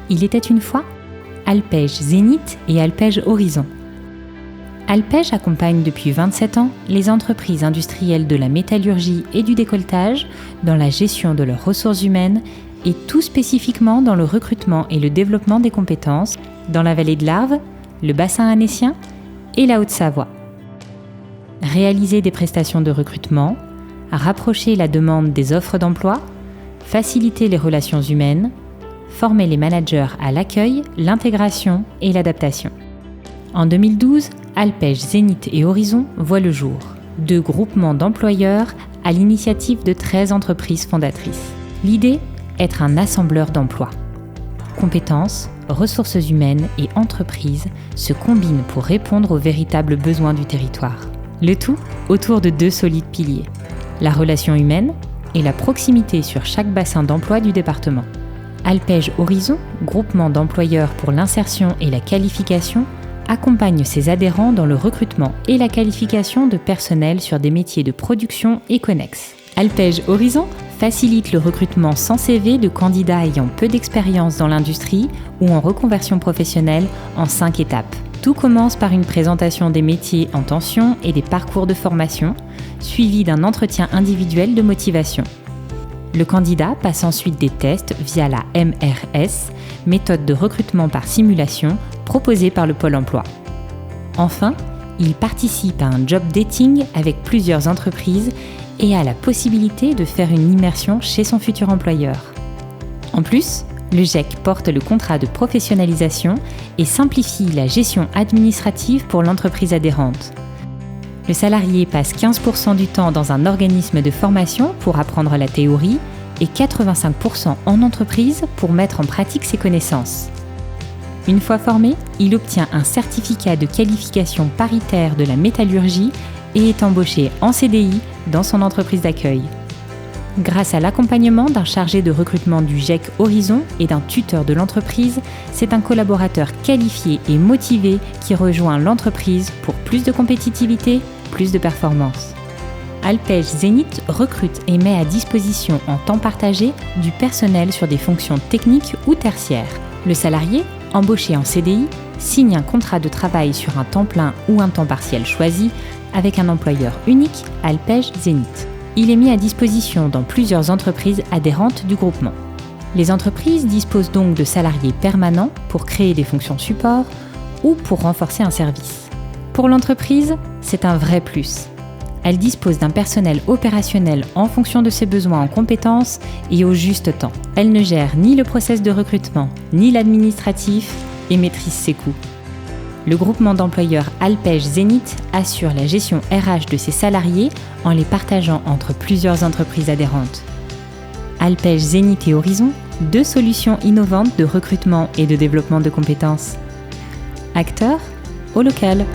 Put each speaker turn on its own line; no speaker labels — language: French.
Il était une fois Alpej Zénith et Alpej Horizon. Alpej accompagne depuis 27 ans les entreprises industrielles de la métallurgie et du décolletage dans la gestion de leurs ressources humaines et tout spécifiquement dans le recrutement et le développement des compétences dans la vallée de l'Arve, le bassin annécien et la Haute-Savoie. Réaliser des prestations de recrutement, rapprocher la demande des offres d'emploi, faciliter les relations humaines, former les managers à l'accueil, l'intégration et l'adaptation. En 2012, Alpej Zénith et Horizon voient le jour, 2 groupements d'employeurs à l'initiative de 13 entreprises fondatrices. L'idée, être un assembleur d'emplois. Compétences, ressources humaines et entreprises se combinent pour répondre aux véritables besoins du territoire. Le tout autour de 2 solides piliers, la relation humaine et la proximité sur chaque bassin d'emploi du département. Alpej Horizon, groupement d'employeurs pour l'insertion et la qualification, accompagne ses adhérents dans le recrutement et la qualification de personnel sur des métiers de production et connexes. Alpej Horizon facilite le recrutement sans CV de candidats ayant peu d'expérience dans l'industrie ou en reconversion professionnelle en 5 étapes. Tout commence par une présentation des métiers en tension et des parcours de formation, suivi d'un entretien individuel de motivation. Le candidat passe ensuite des tests via la MRS, méthode de recrutement par simulation proposée par le Pôle emploi. Enfin, il participe à un job dating avec plusieurs entreprises et a la possibilité de faire une immersion chez son futur employeur. En plus, le GEC porte le contrat de professionnalisation et simplifie la gestion administrative pour l'entreprise adhérente. Le salarié passe 15% du temps dans un organisme de formation pour apprendre la théorie et 85% en entreprise pour mettre en pratique ses connaissances. Une fois formé, il obtient un certificat de qualification paritaire de la métallurgie et est embauché en CDI dans son entreprise d'accueil. Grâce à l'accompagnement d'un chargé de recrutement du GEC Horizon et d'un tuteur de l'entreprise, c'est un collaborateur qualifié et motivé qui rejoint l'entreprise pour plus de compétitivité, plus de performance. Alpej Zénith recrute et met à disposition en temps partagé du personnel sur des fonctions techniques ou tertiaires. Le salarié, embauché en CDI, signe un contrat de travail sur un temps plein ou un temps partiel choisi avec un employeur unique, Alpej Zénith. Il est mis à disposition dans plusieurs entreprises adhérentes du groupement. Les entreprises disposent donc de salariés permanents pour créer des fonctions support ou pour renforcer un service. Pour l'entreprise, c'est un vrai plus. Elle dispose d'un personnel opérationnel en fonction de ses besoins en compétences et au juste temps. Elle ne gère ni le process de recrutement, ni l'administratif et maîtrise ses coûts. Le groupement d'employeurs Alpej Zénith assure la gestion RH de ses salariés en les partageant entre plusieurs entreprises adhérentes. Alpej Zénith et Horizon, 2 solutions innovantes de recrutement et de développement de compétences. Acteurs au local.